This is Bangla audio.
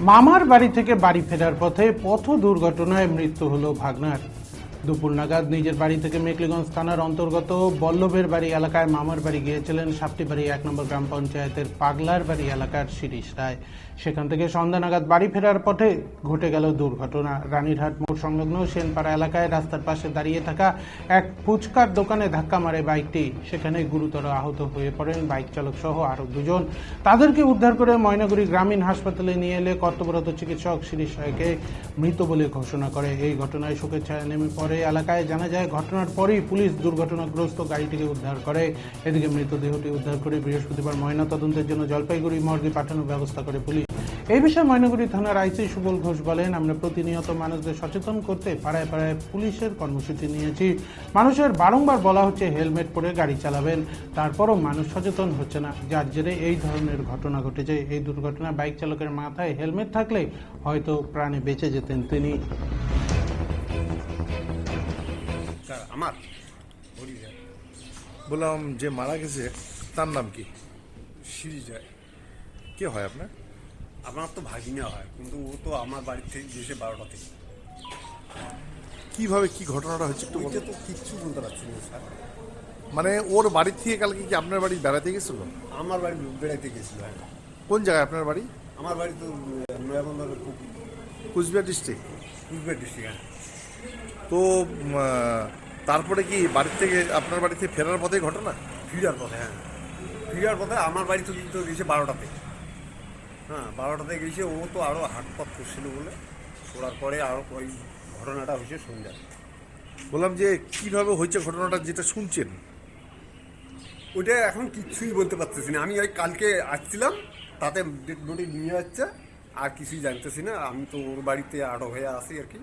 মামার বাড়ি থেকে বাড়ি ফেরার পথে পথ দুর্ঘটনায় মৃত্যু হলো ভাগনার। দুপুর নাগাদ নিজের বাড়ি থেকে মেকলিগঞ্জ থানার অন্তর্গত বল্লভের বাড়ি এলাকায় মামার বাড়ি গিয়েছিলেন সাপটিবাড়ি 1 নম্বর গ্রাম পঞ্চায়েতের পাগলার বাড়ি এলাকার শিরিষ রায়। সেখান থেকে সন্ধ্যা নাগাদ বাড়ি ফেরার পথে ঘটে গেল দুর্ঘটনা। রানীরহাট মোড় সংলগ্ন সেনপাড়া এলাকায় রাস্তার পাশে দাঁড়িয়ে থাকা এক ফুচকার দোকানে ধাক্কা মারে বাইকটি। সেখানে গুরুতর আহত হয়ে পড়েন বাইক চালক সহ আরও দুজন। তাদেরকে উদ্ধার করে ময়নাগুড়ি গ্রামীণ হাসপাতালে নিয়ে এলে কর্তব্যরত চিকিৎসক শিরিষ রায়কে মৃত বলে ঘোষণা করে। এই ঘটনায় শোকের ছায়া নেমে পড়ে এলাকায়। জানা যায়, ঘটনার পরেই পুলিশ দুর্ঘটনাগ্রস্ত গাড়িটিকে উদ্ধার করে। এদিকে মৃতদেহটি উদ্ধার করে বৃহস্পতিবার ময়নাতদন্তের জন্য জলপাইগুড়ি মর্গে পাঠানোর ব্যবস্থা করে পুলিশ। এই বিষয়ে ময়নাগুড়ি থানার আইসি সুবল ঘোষ বলেন, আমরা প্রতিনিয়ত মানুষদের সচেতন করতে পাড়ায় পাড়ায় পুলিশের কর্মসূচি নিয়েছি। মানুষের বারংবার বলা হচ্ছে হেলমেট পরে গাড়ি চালাবেন, তারপরও মানুষ সচেতন হচ্ছে না, যার জেরে এই ধরনের ঘটনা ঘটেছে। এই দুর্ঘটনায় বাইক চালকের মাথায় হেলমেট থাকলে হয়তো প্রাণে বেঁচে যেতেন তিনি। আমার বললাম যে মারা গেছে তার নাম কি? সিরিজ হয়। কে হয় আপনার? আমার তো ভাগিনা হয়, কিন্তু ও তো আমার বাড়ি থেকে গিয়েছে 12টা থেকে। কিভাবে কি ঘটনাটা হচ্ছে একটু ওইটা বলুন। তো কিচ্ছু বলতে পারছি না স্যার। মানে ওর বাড়ি থেকে কালকে কি আপনার বাড়ি বেড়াতে গেছিল? আমার বাড়ি বেড়াইতে গেছিল। কোন জায়গায় আপনার বাড়ি? আমার বাড়ি তো নয়াবন্দরের কুচবিহার ডিস্ট্রিক্ট। কুচবিহার ডিস্ট্রিক্ট। তো তারপরে কি বাড়ি থেকে আপনার বাড়ি থেকে ফেরার পথে ঘটনা? ফিরার পথে, হ্যাঁ ফিরার পথে আমার বাড়ি থেকে তো গেছে 12টাতে। হ্যাঁ 12টাতে গেছে। ও তো আরও হাটপাত করছিল বলে ওড়ার পরে আরও ওই ঘটনাটা হয়েছে সন্ধ্যা। বললাম যে কিভাবে হয়েছে ঘটনাটা যেটা শুনছেন? ওইটা এখন কিচ্ছুই বলতে পারতেছি না। আমি ওই কালকে আসছিলাম, তাতে ডেড বডি নিয়ে যাচ্ছে, আর কিছুই জানতেছি না। আমি তো ওর বাড়িতে আড়ো হয়ে আসি আর কি।